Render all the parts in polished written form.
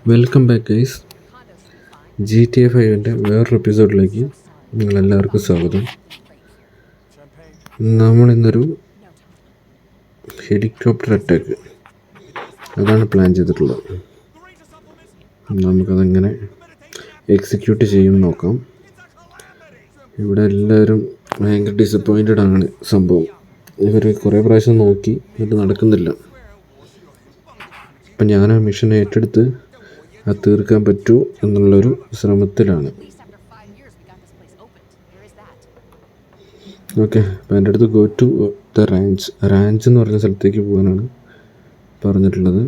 Welcome back guys. GTA 5 വേറൊരു എപ്പിസോഡിലേക്ക് നിങ്ങളെല്ലാവർക്കും സ്വാഗതം. നമ്മളിന്നൊരു ഹെലികോപ്റ്റർ അറ്റാക്ക് അതാണ് പ്ലാൻ ചെയ്തിട്ടുള്ളത്. നമുക്കതെങ്ങനെ എക്സിക്യൂട്ട് ചെയ്യും നോക്കാം. ഇവിടെ എല്ലാവരും ഭയങ്കര ഡിസപ്പോയിൻറ്റഡ് ആണ് സംഭവം. ഇവർ കുറേ പ്രാവശ്യം നോക്കി, ഇത് നടക്കുന്നില്ല. അപ്പം ഞാൻ ആ മിഷൻ ഏറ്റെടുത്ത് അത് തീർക്കാൻ പറ്റൂ എന്നുള്ളൊരു ശ്രമത്തിലാണ്. ഓക്കെ, അപ്പം എൻ്റെ അടുത്ത് ഗോ ടു ദ റാഞ്ച് എന്ന് പറഞ്ഞ സ്ഥലത്തേക്ക് പോകാനാണ് പറഞ്ഞിട്ടുള്ളത്.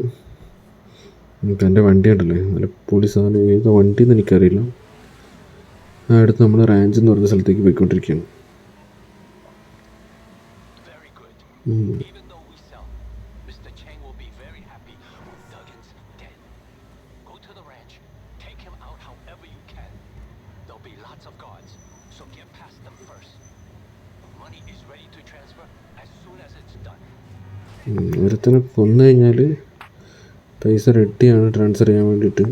ഇപ്പം എൻ്റെ വണ്ടി ഉണ്ടല്ലേ, നല്ല പൊളി സാധനം. ഏത് വണ്ടിയെന്ന് എനിക്കറിയില്ല. അടുത്ത് നമ്മൾ റാഞ്ച് എന്ന് പറഞ്ഞ സ്ഥലത്തേക്ക് പോയിക്കൊണ്ടിരിക്കുകയാണ്. ഒരുത്തനെ കൊന്നു കഴിഞ്ഞാൽ പൈസ റെഡിയാണ് ട്രാൻസ്ഫർ ചെയ്യാൻ വേണ്ടിയിട്ട്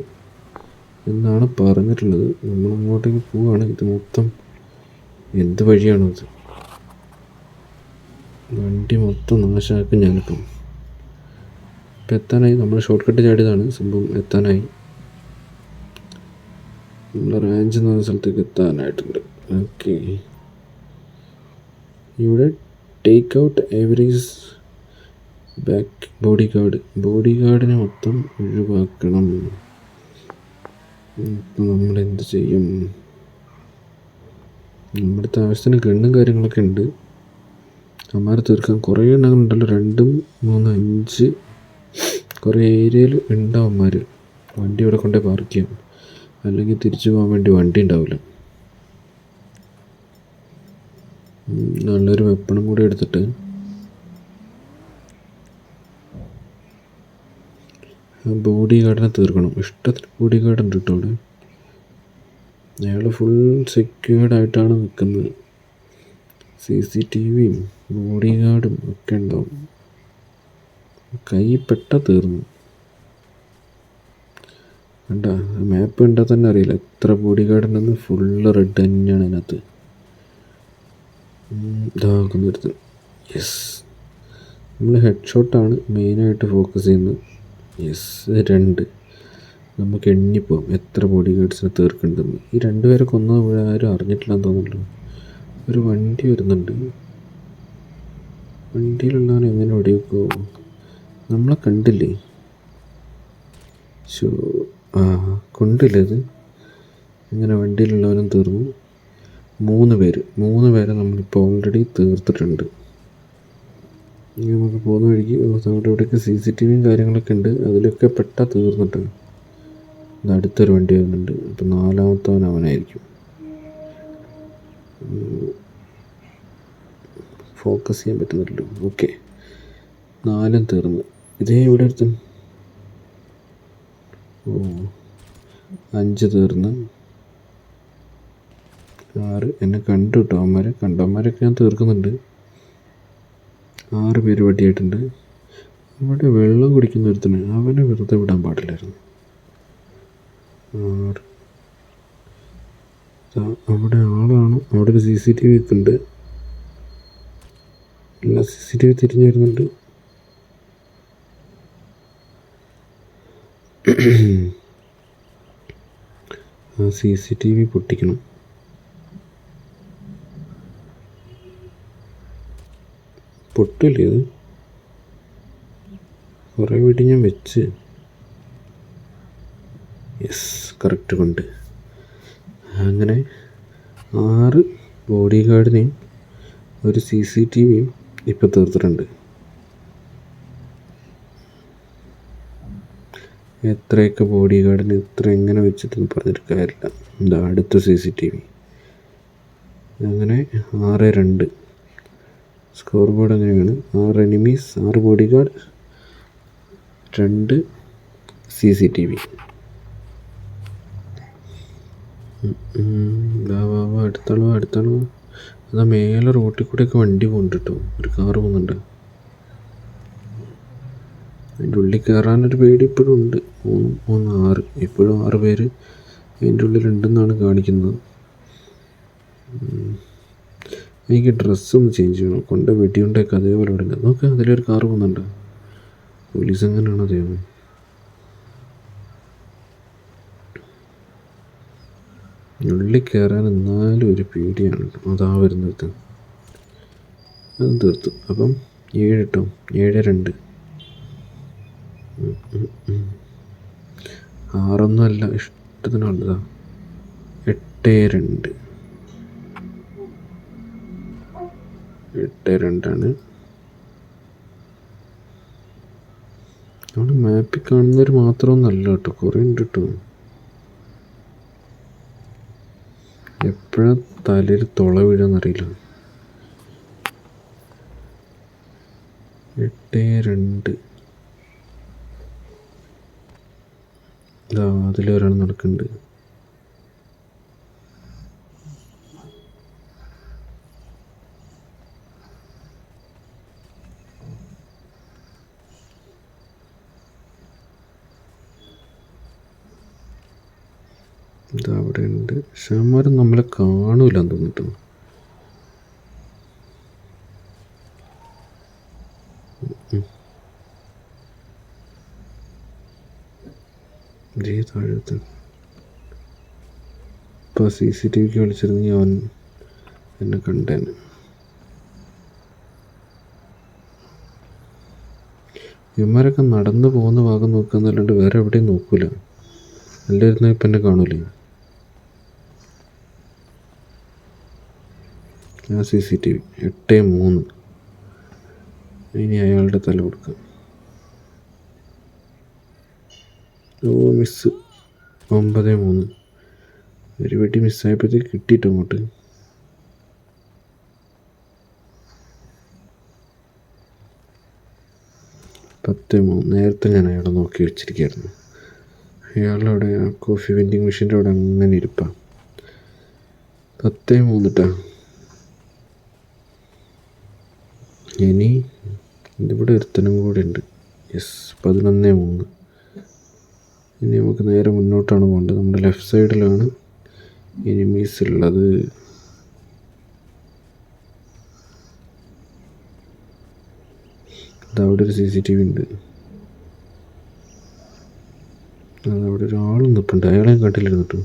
എന്നാണ് പറഞ്ഞിട്ടുള്ളത്. നമ്മളങ്ങോട്ടേക്ക് പോവുകയാണ്. ഇത് മൊത്തം എന്ത് വഴിയാണത്? വണ്ടി മൊത്തം നാശമാക്കും ഞാനിപ്പം. ഇപ്പം എത്താനായി. നമ്മൾ ഷോർട്ട് കട്ട് ചാടിയതാണ് സംഭവം. എത്താനായി. നമ്മൾ റാഞ്ച് എന്ന് പറഞ്ഞ സ്ഥലത്തേക്ക് എത്താനായിട്ടുണ്ട്. ഓക്കെ, ഇവിടെ ടേക്ക് ഔട്ട് എവറീസ് ബാക്ക് ബോഡി ഗാർഡിനെ മൊത്തം ഒഴിവാക്കണം. ഇപ്പം നമ്മളെന്ത് ചെയ്യും? നമ്മുടെ ആവശ്യത്തിന് ഗണ്ണും കാര്യങ്ങളൊക്കെ ഉണ്ട്. അമ്മാരെ തീർക്കാൻ കുറേ എണ്ണങ്ങളുണ്ടല്ലോ. 2, 3, 5 കുറേ ഏരിയയിൽ ഉണ്ടാവും അമ്മാർ. വണ്ടി ഇവിടെ കൊണ്ടേ പാർക്ക് ചെയ്യാം, അല്ലെങ്കിൽ തിരിച്ചു പോകാൻ വേണ്ടി വണ്ടി ഉണ്ടാവില്ല. നല്ലൊരു വെപ്പണും കൂടി എടുത്തിട്ട് ബോഡി ഗാർഡിനെ തീർക്കണം. ഇഷ്ടത്തിന് ബോഡി ഗാർഡ് ഉണ്ട് കേട്ടോ അവിടെ. അയാൾ ഫുൾ സെക്യൂർഡ് ആയിട്ടാണ് നിൽക്കുന്നത്. CCTVയും ബോഡി ഗാർഡും ഒക്കെ ഉണ്ടാവും. കൈ തീർന്നു. കണ്ട, മാപ്പ് കണ്ടാൽ തന്നെ അറിയില്ല എത്ര ബോഡി ഗാർഡ് ഉണ്ടെന്ന്. ഫുള്ള് റെഡ് തന്നെയാണ് അതിനകത്ത്. ഇതാക്കുന്നിടത്ത് യെസ്, നമ്മൾ ഹെഡ് ഷോട്ടാണ് മെയിനായിട്ട് ഫോക്കസ് ചെയ്യുന്നത്. യെസ്, 2 നമുക്ക് എണ്ണിപ്പോവും എത്ര ബോഡി ഗാർഡ്സിനെ തീർക്കുന്നുണ്ടെന്ന്. ഈ 2 പേരെ കൊന്നത് ആരും അറിഞ്ഞിട്ടില്ലാന്ന് തോന്നുന്നല്ലോ. ഒരു വണ്ടി വരുന്നുണ്ട്. വണ്ടിയിലുള്ളവൻ എങ്ങനെ വെടിവെക്കുമോ? നമ്മളെ കണ്ടില്ലേ? കൊണ്ടില്ലേ ഇത്? ഇങ്ങനെ വണ്ടിയിലുള്ളവനും തീർന്നു. 3 പേരെ നമ്മളിപ്പോൾ ഓൾറെഡി തീർത്തിട്ടുണ്ട്. ഇനി നമുക്ക് പോകുന്ന വഴിക്ക് നമ്മുടെ ഇവിടെയൊക്കെ CCTVയും കാര്യങ്ങളൊക്കെ ഉണ്ട്. അതിലൊക്കെ തീർന്നിട്ട് അടുത്തൊരു വണ്ടി വരുന്നുണ്ട്. അപ്പം 4ാമത്തവൻ അവനായിരിക്കും. ഫോക്കസ് ചെയ്യാൻ പറ്റുന്നില്ലല്ലോ. ഓക്കെ, 4 തീർന്ന്. ഇതേ ഇവിടെ അടുത്ത് 5 തീർന്ന്. 6 എന്നെ കണ്ടു കേട്ടോ. കണ്ടവന്മാരൊക്കെ ഞാൻ തീർക്കുന്നുണ്ട്. 6 പേര് വടിയായിട്ടുണ്ട്. അവിടെ വെള്ളം കുടിക്കുന്ന ഒരുത്തന്, അവനെ വെറുതെ വിടാൻ പാടില്ലായിരുന്നു. 6 അവിടെ ആളാണ്. അവിടെ ഒരു CCTV ഒക്കെ ഉണ്ട്. എല്ലാ CCTV തിരിഞ്ഞു വരുന്നുണ്ട്. ആ CCTV പൊട്ടിക്കണം. പൊട്ടില്ലേ ഇത്? കുറേ വീട്ടിൽ ഞാൻ വെച്ച്. യെസ്, കറക്റ്റ് കൊണ്ട്. അങ്ങനെ 6 ബോഡി ഗാർഡിനെയും ഒരു CCTVയും ഇപ്പോൾ തീർത്തിട്ടുണ്ട്. എത്രയൊക്കെ ബോഡി ഗാർഡിന് ഇത്ര എങ്ങനെ വെച്ചിട്ടെന്ന് പറഞ്ഞിട്ട് കാര്യമില്ല. എന്താ അടുത്ത CCTV. അങ്ങനെ 6-2 സ്കോർ ബോർഡ് അങ്ങനെയാണ്. 6 എനിമീസ്, 6 ബോഡി ഗാർഡ്, 2 CCTV. അടുത്താളോ. അതാ മേലെ റോട്ടിൽ കൂടെയൊക്കെ വണ്ടി പോകുന്നുണ്ട് കേട്ടോ. ഒരു കാറ് പോകുന്നുണ്ട്. അതിൻ്റെ ഉള്ളിൽ കയറാനൊരു പേടി ഇപ്പോഴും ഉണ്ട്. 3, 3, 6 ഇപ്പോഴും 6 പേര് അതിൻ്റെ ഉള്ളിലുണ്ടെന്നാണ് കാണിക്കുന്നത്. എനിക്ക് ഡ്രസ്സൊന്ന് ചേഞ്ച് ചെയ്യണം. കൊണ്ട വെടിയുണ്ടൊക്കെ അതേപോലെ ഇവിടെ നോക്ക്. അതിലൊരു കാറ് പോകുന്നുണ്ട്. പോലീസ് എങ്ങനെയാണ് അതേപോലെ ഉള്ളിൽ കയറാൻ എന്നാലും ഒരു പേടിയാണ്. അതാ വരുന്നത്. അതും തീർത്തു. അപ്പം 7 കേട്ടോ. 7, 2. 6 അല്ല, ഇഷ്ടത്തിനുള്ളതാ. 8, 2. 8, 2 നമ്മുടെ മാപ്പിൽ കാണുന്നവർ മാത്രമൊന്നല്ല കേട്ടോ, കുറേ ഉണ്ട് കേട്ടോ. എപ്പോഴാണ് തലയിൽ തുള വീഴാന്നറിയില്ല. 8, 2. ഇതാ അതിലൊരാൾ നടക്കുന്നുണ്ട്. ഇതാ അവിടെ ഉണ്ട്. പക്ഷെ അവന്മാരും നമ്മളെ കാണൂലെന്ന് തോന്നിട്ടോ. താഴത്ത് ഇപ്പോൾ CCTVക്ക് വിളിച്ചിരുന്നെങ്കിൽ അവൻ എന്നെ കണ്ടേനെ. ഇവന്മാരൊക്കെ നടന്നു പോകുന്ന ഭാഗം നോക്കുകയെന്നല്ലാണ്ട് വേറെ എവിടെയും നോക്കൂല. എല്ലാവരും ഇപ്പം എന്നെ കാണൂലേ. ആ CCTV 8, 3. ഇനി അയാളുടെ തല കൊടുക്കാം. ഓ മിസ്. 9, 3. ഒരു വെടി മിസ്സായപ്പോഴത്തേക്ക് കിട്ടിയിട്ട് അങ്ങോട്ട്. 10, 3. നേരത്തെ ഞാൻ അയാളെ നോക്കി വെച്ചിരിക്കുകയായിരുന്നു. അയാളവിടെ ആ കോഫി വെൻഡിങ് മെഷീൻ്റെ അവിടെ അങ്ങനെ ഇരിപ്പാണ്. 10, 3 കേട്ടോ. ഇനി ഇതിവിടെ ഒരുത്തനും കൂടെ ഉണ്ട്. യെസ്. 11, 3. ഇനി നമുക്ക് നേരെ മുന്നോട്ടാണ് പോകേണ്ടത്. നമ്മുടെ ലെഫ്റ്റ് സൈഡിലാണ് എനിമീസ് ഉള്ളത്. അതവിടെ ഒരു CCTV ഉണ്ട്. അതവിടെ ഒരാൾ നിൽപ്പുണ്ട്. അയാളെ കണ്ടില്ലായിരുന്നു.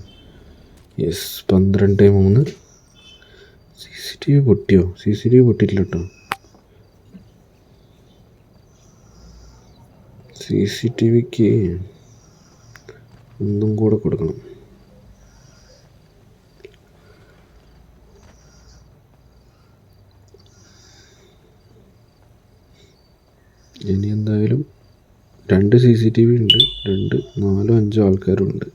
യെസ്. 12, 3. CCTV പൊട്ടിയോ? CCTV പൊട്ടിയിട്ടില്ല കേട്ടോ. CCTVക്ക് ഒന്നും കൂടെ കൊടുക്കണം. ഇനി എന്തായാലും 2 CCTV ഉണ്ട്. 2, 4, 5 ആൾക്കാരുണ്ട്.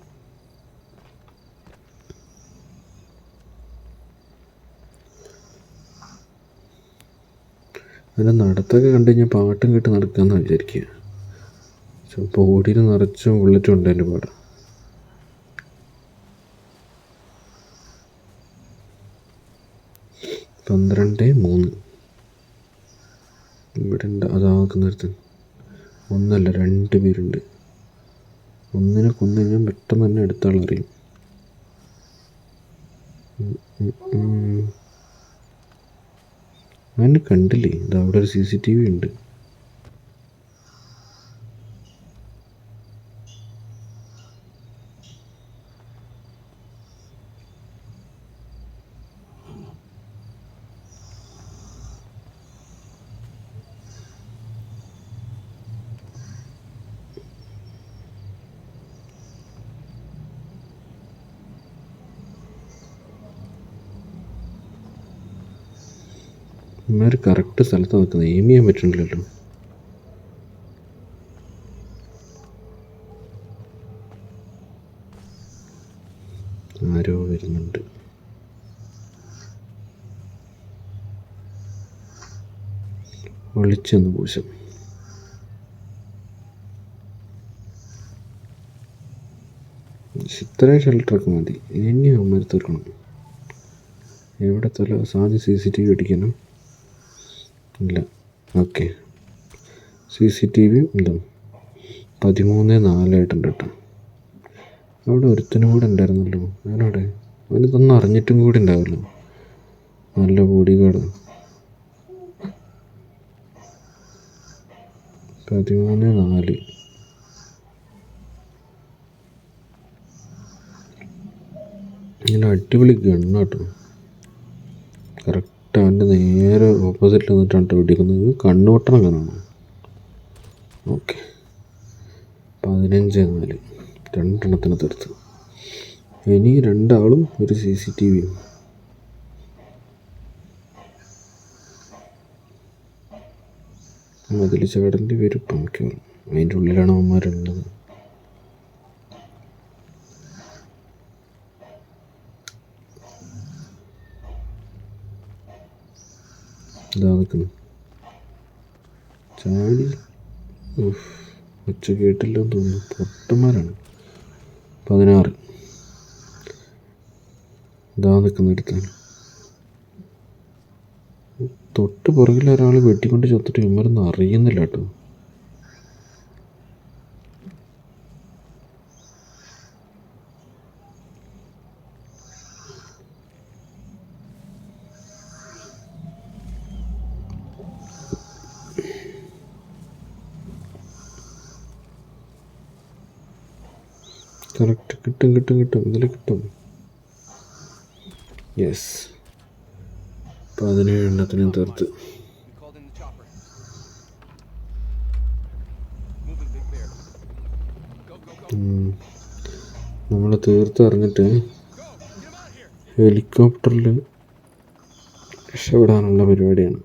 അതിൻ്റെ നടത്തൊക്കെ കണ്ടു കഴിഞ്ഞാൽ പാട്ടും കേട്ട് നടക്കാമെന്നാണ് വിചാരിക്കുക. ചിലപ്പോൾ ഓടിയിൽ നിറച്ചും ബുള്ളറ്റും ഉണ്ട് എൻ്റെ പാട്. 12, 3. ഇവിടെ ഉണ്ട്. അതാക്കുന്നൊരുത്തൻ. 1 അല്ല 2 പേരുണ്ട്. ഒന്നിനെ കൊന്നു കഴിഞ്ഞാൽ പെട്ടെന്ന് തന്നെ അടുത്ത ആളറിയും. അങ്ങനെ കണ്ടില്ലേ. ഇതവിടെ ഒരു CCTV ഉണ്ട്. ഇവന്മാർ കറക്റ്റ് സ്ഥലത്ത് നിൽക്കുന്നത്. എയിം ചെയ്യാൻ പറ്റുന്നില്ലല്ലോ. ആരോ വരുന്നുണ്ട്. ഒളിച്ചെന്ന് പൂശം. ഇത്രയും ഷെൽട്ടറൊക്കെ മതി. ഇനി അവന്മാർ തീർക്കണം. എവിടെ തല സാധ്യ CCTV അടിക്കണം. ഇല്ല. ഓക്കെ. CCTV ഉണ്ടോ? 13-4 കേട്ടോ. അവിടെ ഒരുത്തനും കൂടെ ഉണ്ടായിരുന്നല്ലോ, ഞാനവിടെ അവനിതൊന്നും അറിഞ്ഞിട്ടും കൂടി ഉണ്ടാവില്ല. നല്ല ബോഡി ഗാർഡ്. 13-4. ഇങ്ങനെ അടിപൊളി ഗണ്ണാട്ടോ. കറക്റ്റ് അവൻ്റെ നേരെ ഓപ്പോസിറ്റ് നിന്നിട്ടാണ് കേട്ടോ വെടിക്കുന്നത്. കണ്ണുവട്ടണം അങ്ങനെയാണോ? ഓക്കെ. 15-4 രണ്ടെണ്ണത്തിന് തീർത്ത്. ഇനി 2 ആളും ഒരു CCTV യും. മതിൽ ചാടേണ്ടി വരും ഇപ്പം മിക്കവാറും. അതിൻ്റെ ഉള്ളിലാണ് അവന്മാരുള്ളത്. ഇതാ നിൽക്കുന്നു ചാടി. ഒച്ച കേട്ടില്ലെന്ന് തോന്നുന്നു. പൊട്ടന്മാരാണ്. 16. ഇതാ നിൽക്കുന്നിടത്താണ്. തൊട്ട് പുറകിൽ ഒരാൾ വെട്ടിക്കൊണ്ട് ചത്തിട്ട് ഇവരൊന്നും അറിയുന്നില്ല കേട്ടോ. കറക്റ്റ് കിട്ടും ഇതിൽ കിട്ടും. യെസ്, 17 എണ്ണത്തിനും തീർത്ത്. നമ്മൾ തീർത്തറിഞ്ഞിട്ട് ഹെലികോപ്റ്ററിൽ രക്ഷപ്പെടാനുള്ള പരിപാടിയാണ്.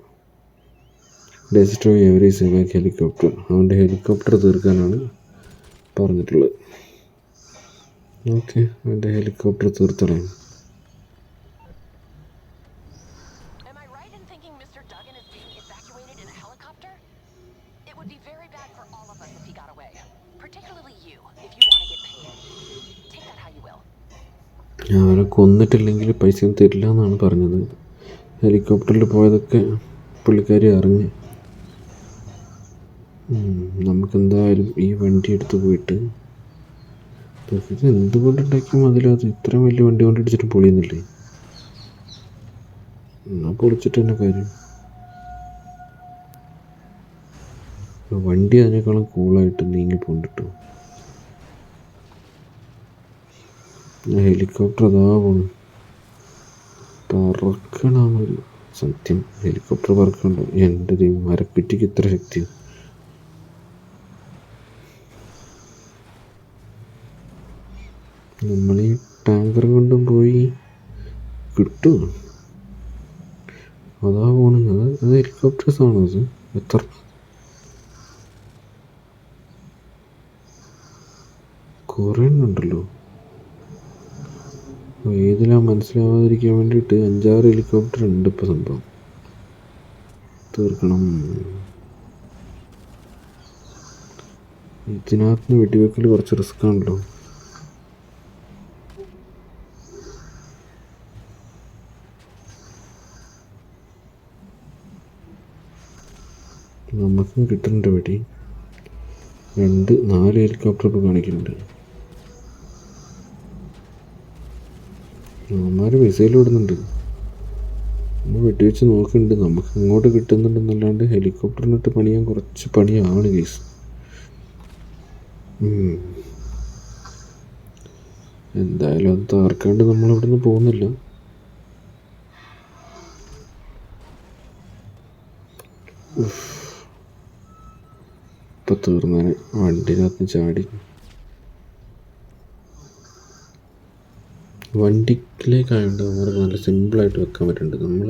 Destroy every civil helicopter. അവൻ്റെ ഹെലികോപ്റ്റർ തീർക്കാനാണ് പറഞ്ഞിട്ടുള്ളത്. ഓക്കെ, അവൻ്റെ ഹെലികോപ്റ്റർ തീർത്തളയും. അവനെ കൊന്നിട്ടില്ലെങ്കിൽ പൈസ തരില്ല എന്നാണ് പറഞ്ഞത്. ഹെലികോപ്റ്ററിൽ പോയതൊക്കെ പുള്ളിക്കാരി അറിഞ്ഞ്. നമുക്കെന്തായാലും ഈ വണ്ടി എടുത്ത് പോയിട്ട്, ഇത് എന്തുകൊണ്ടുണ്ടാക്കിയ മതിലത് ഇത്രയും വലിയ വണ്ടി കൊണ്ട് ഇടിച്ചിട്ട് പൊളിയുന്നില്ലേ? എന്നാൽ പൊളിച്ചിട്ട് തന്നെ കാര്യം. വണ്ടി അതിനേക്കാളും കൂളായിട്ട് നീങ്ങി പോണ്ടിട്ടു. ഹെലികോപ്റ്റർ അതാ പോണു. പറക്കണമൊരു സത്യം. ഹെലികോപ്റ്റർ പറക്കണ്ടോ? എൻ്റെ ദൈവം, മരക്കുറ്റിക്ക് ഇത്ര ശക്തിയോ? നമ്മളീ ടാങ്കർ കൊണ്ടും പോയി കിട്ടും. അതാ പോണത്. അത് ഹെലികോപ്റ്റേഴ്സാണോ? അത് എത്ര കുറേ ഉണ്ടല്ലോ. ഏതിലാ മനസ്സിലാവാതിരിക്കാൻ വേണ്ടിയിട്ട് 5-6 ഹെലികോപ്റ്റർ ഉണ്ട് ഇപ്പോൾ. സംഭവം തീർക്കണം. ഇതിനകത്ത് വെടിവെക്കൽ കുറച്ച് റിസ്ക് ആണല്ലോ. നമുക്കും കിട്ടുന്നുണ്ട് വെടി. 2-4 ഹെലികോപ്റ്റർ ഇപ്പോൾ കാണിക്കുന്നുണ്ട്. അവന്മാർ മിസൈൽ വിടുന്നുണ്ട്. നമ്മൾ വെടിവെച്ച് നോക്കുന്നുണ്ട്. നമുക്ക് ഇങ്ങോട്ട് കിട്ടുന്നുണ്ടെന്നല്ലാണ്ട് ഹെലികോപ്റ്ററിനിട്ട് പണിയാൻ കുറച്ച് പണിയാണ് കേസ്. എന്തായാലും അത് തകർക്കാണ്ട് നമ്മളിവിടെ നിന്ന് പോകുന്നില്ല. ഇപ്പം തീർന്നേനെ. വണ്ടിക്കകത്ത് ചാടി. വണ്ടിയിലേക്കായതുകൊണ്ട് നമുക്ക് നല്ല സിമ്പിളായിട്ട് വെക്കാൻ പറ്റുന്നുണ്ട്. നമ്മൾ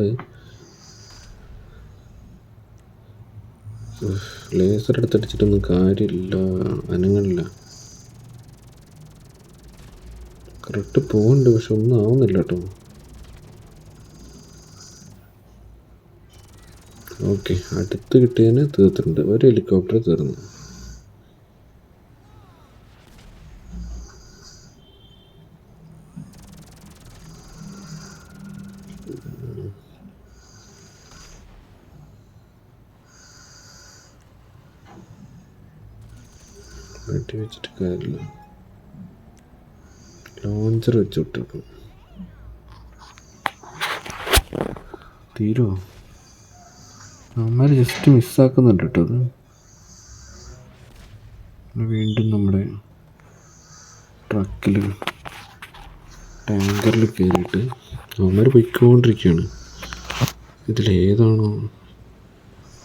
ലേസർ എടുത്തടിച്ചിട്ടൊന്നും കാര്യമില്ല, അനങ്ങളില്ല. കറക്റ്റ് പോകുന്നുണ്ട്, പക്ഷെ ഒന്നും ആവുന്നില്ല കേട്ടോ. ഓക്കെ, അടുത്ത് കിട്ടിയതിന് തീർത്തിട്ടുണ്ട്. ഒരു ഹെലികോപ്റ്റർ തീർന്നു. വെടി വെച്ചിട്ട് കാര്യമില്ല, ലോഞ്ചർ വെച്ച് വിട്ടേക്കും. തീരുമോ? അവന്മാർ ജസ്റ്റ് മിസ്സാക്കുന്നുണ്ട് കേട്ടോ അത്. വീണ്ടും നമ്മുടെ ട്രക്കിൽ ടാങ്കറിൽ കയറിയിട്ട് അവന്മാർ പൊയ്ക്കൊണ്ടിരിക്കുകയാണ്. ഇതിലേതാണോ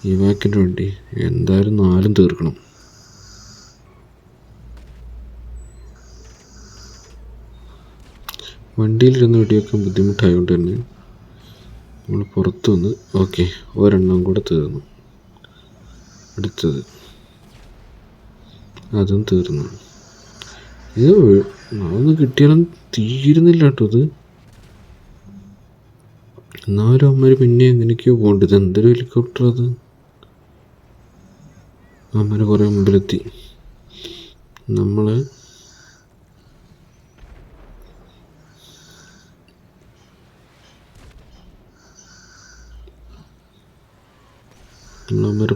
ഈ വാക്കിൻ്റെ വണ്ടി? എന്തായാലും 4 തീർക്കണം. വണ്ടിയിലിരുന്ന് വെടിവെക്കാൻ ബുദ്ധിമുട്ടായതുകൊണ്ട് തന്നെ നമ്മൾ പുറത്തു വന്ന് ഓക്കെ, ഒരെണ്ണം കൂടെ തീർന്നു. അടുത്തത് അതും തീർന്നു. ഇത് അതൊന്നും കിട്ടിയാലും തീരുന്നില്ല കേട്ടോ ഇത്. എന്നാലും അമ്മമാർ പിന്നെ എങ്ങനെയൊക്കെയോ പോകേണ്ടത്. ഇത് എന്തൊരു ഹെലികോപ്റ്റർ അത്. അമ്മമാർ കുറേ മുമ്പിലെത്തി. നമ്മളമ്മമാർ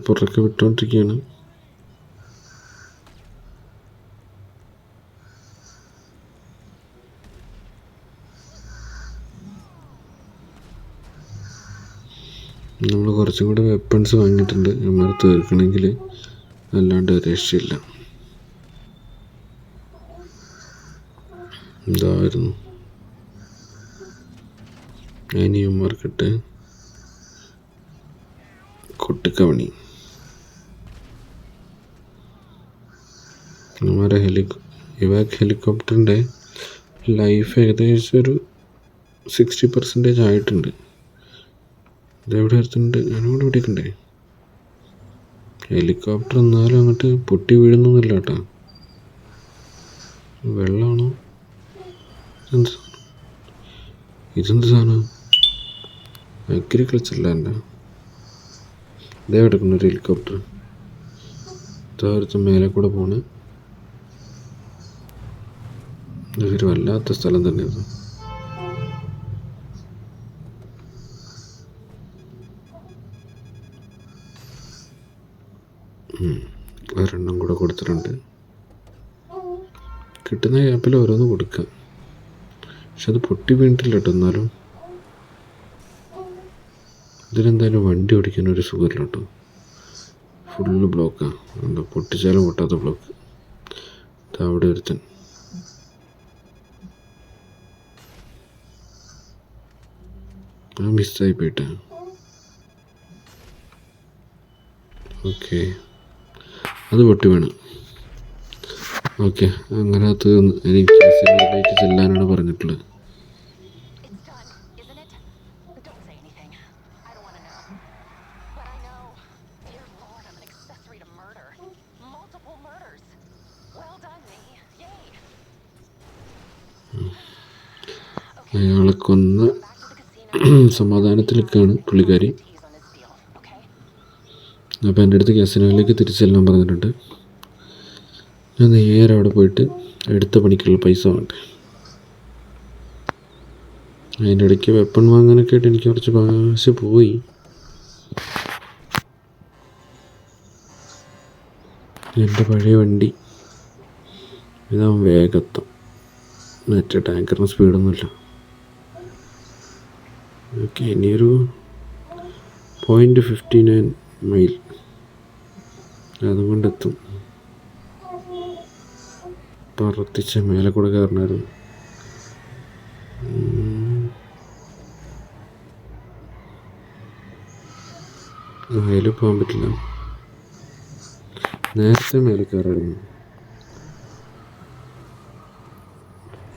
പുറക്കെ വിട്ടുകൊണ്ടിരിക്കുകയാണ്. നമ്മൾ കുറച്ചും കൂടെ വെപ്പൺസ് വാങ്ങിയിട്ടുണ്ട് അമ്മമാർ തീർക്കണമെങ്കിൽ, അല്ലാണ്ട് രക്ഷയില്ല. ഇതായിരുന്നു അനിയന്മാർക്കിട്ട് കൊട്ടിക്കവണി. നമ്മുടെ ഇവാക് ഹെലികോപ്റ്ററിൻ്റെ ലൈഫ് ഏകദേശം ഒരു 60% ആയിട്ടുണ്ട്. ഇതെവിടെ എടുത്തിട്ടുണ്ട്? ഞാനിവിടെ ഇവിടേക്കുണ്ടേ. ഹെലികോപ്റ്റർ എന്നാലും അങ്ങോട്ട് പൊട്ടി വീഴുന്നൊന്നുമില്ല കേട്ടോ. വെള്ളമാണോ? ഇതെന്ത് സാധനം? അഗ്രികൾച്ചർ ലാൻഡാ. ഇതേ കിടക്കുന്ന ഒരു ഹെലികോപ്റ്റർ. ഇതാ മേലെ കൂടെ പോണ്. ഇതൊരു വല്ലാത്ത സ്ഥലം തന്നെ അത്. ഒരെണ്ണം കൂടെ കൊടുത്തിട്ടുണ്ട്. കിട്ടുന്ന ഗ്യാപ്പിൽ ഓരോന്ന് കൊടുക്കാം. പക്ഷെ അത് പൊട്ടി വീണിട്ടില്ല കേട്ടോ. എന്നാലും ഇതിലെന്തായാലും വണ്ടി ഓടിക്കാനൊരു സുഖമില്ല കേട്ടോ. ഫുള്ള് ബ്ലോക്കാണ്. എന്താ പൊട്ടിച്ചാലും പൊട്ടാത്ത ബ്ലോക്ക്. അവിടെ ഒരുത്തൻ. മിസ്സായി പോയിട്ടാ. ഓക്കെ, അത് പൊട്ടി വീണ്. ഓക്കെ, അങ്ങനെ തീർന്ന്. എനിക്ക് സിനിമയിലേക്ക് ചെല്ലാനാണ് പറഞ്ഞിട്ടുള്ളത്. അയാളെ കൊന്ന് സമാധാനത്തിലൊക്കെയാണ് പുള്ളിക്കാരി. അപ്പോൾ എൻ്റെ അടുത്ത് കാസിനോയിലേക്ക് തിരിച്ചെല്ലാം പറഞ്ഞിട്ടുണ്ട്. ഞാൻ നേരെ അവിടെ പോയിട്ട് എടുത്ത പണിക്കുള്ള പൈസ വേണ്ടേ. അതിൻ്റെ ഇടയ്ക്ക് വെപ്പൺ വാങ്ങാനൊക്കെ ആയിട്ട് എനിക്ക് കുറച്ച് കാശ് പോയി. എൻ്റെ പഴയ വണ്ടി ഇതാവും വേഗത്തും. മറ്റേ ടാങ്കറിന് സ്പീഡൊന്നുമില്ല. ഓക്കെ, ഇനിയൊരു 0.59 മൈൽ അതുകൊണ്ടെത്തും. പറത്തിച്ച് മേലെ കൂടെ കയറണമായിരുന്നു. അതിൽ പോകാൻ പറ്റില്ല. നേരത്തെ മേലെ കയറായിരുന്നു.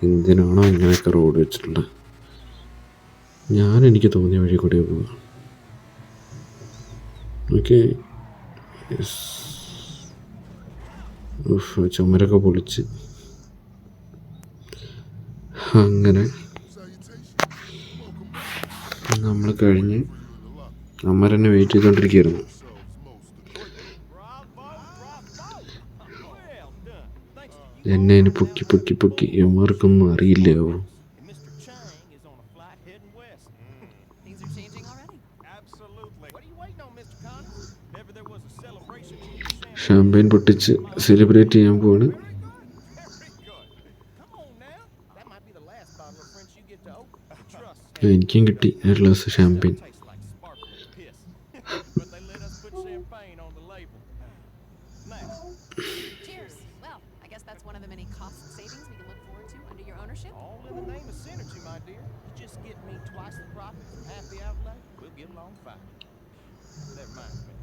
എന്തിനാണോ ഇങ്ങനെയൊക്കെ റോഡ് വെച്ചിട്ടുള്ളത്? എനിക്ക് തോന്നിയ വഴി കൂടെ പോവുക. ഓക്കെ, ചുമരൊക്കെ പൊളിച്ച് അങ്ങനെ നമ്മൾ കഴിഞ്ഞ് അമ്മരെന്നെ വെയിറ്റ് ചെയ്തുകൊണ്ടിരിക്കുകയായിരുന്നു. എന്നെ അതിന് പൊക്കി പൊക്കി പൊക്കി ഇവന്മാർക്കൊന്നും അറിയില്ലയോ. ഷാമ്പയിൻ പൊട്ടിച്ച് സെലിബ്രേറ്റ് ചെയ്യാൻ പോവാണ്. get to open. Trust എനിക്കും കിട്ടി ഒരു glass champagne. tastes like sparkling piss. But they let us put champagne on the label. Now, Cheers. Well, I guess that's one of the many cost savings we can look forward to under your ownership. all in the name of synergy, my dear. You just get me twice the profit for half the outlay, we'll get along fine. That reminds me.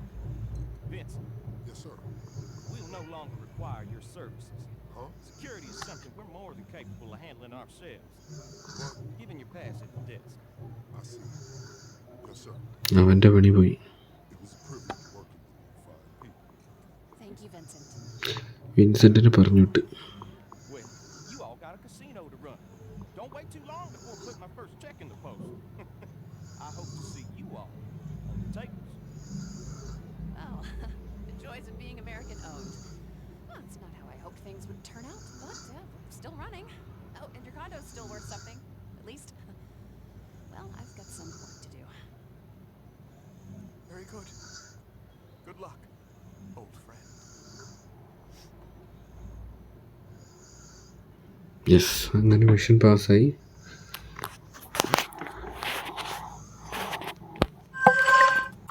Vincent, Yes, sir. we'll no longer require your services. Huh? Security is something we're more than capable of handling ourselves. What? Given your pass at the desk. I see. Yes, sir. അവൻ്റെ പണി പോയി. It was a privilege working with you fine people. Thank you, Vincent. വിൻസെൻറ്റിനെ പറഞ്ഞു വിട്ട്. Well, you all got a casino to run. Don't wait too long before putting my first check in the post. I hope to see you all on the tables. Well, the joys of being American owned. Well, it's not how I hoped things would turn out, but we're still running. Oh, and your condo's still worth something. At least. Well, I've got some work to do. Very good. Good luck, old friend. Yes, അങ്ങനെ mission പാസ്സായി.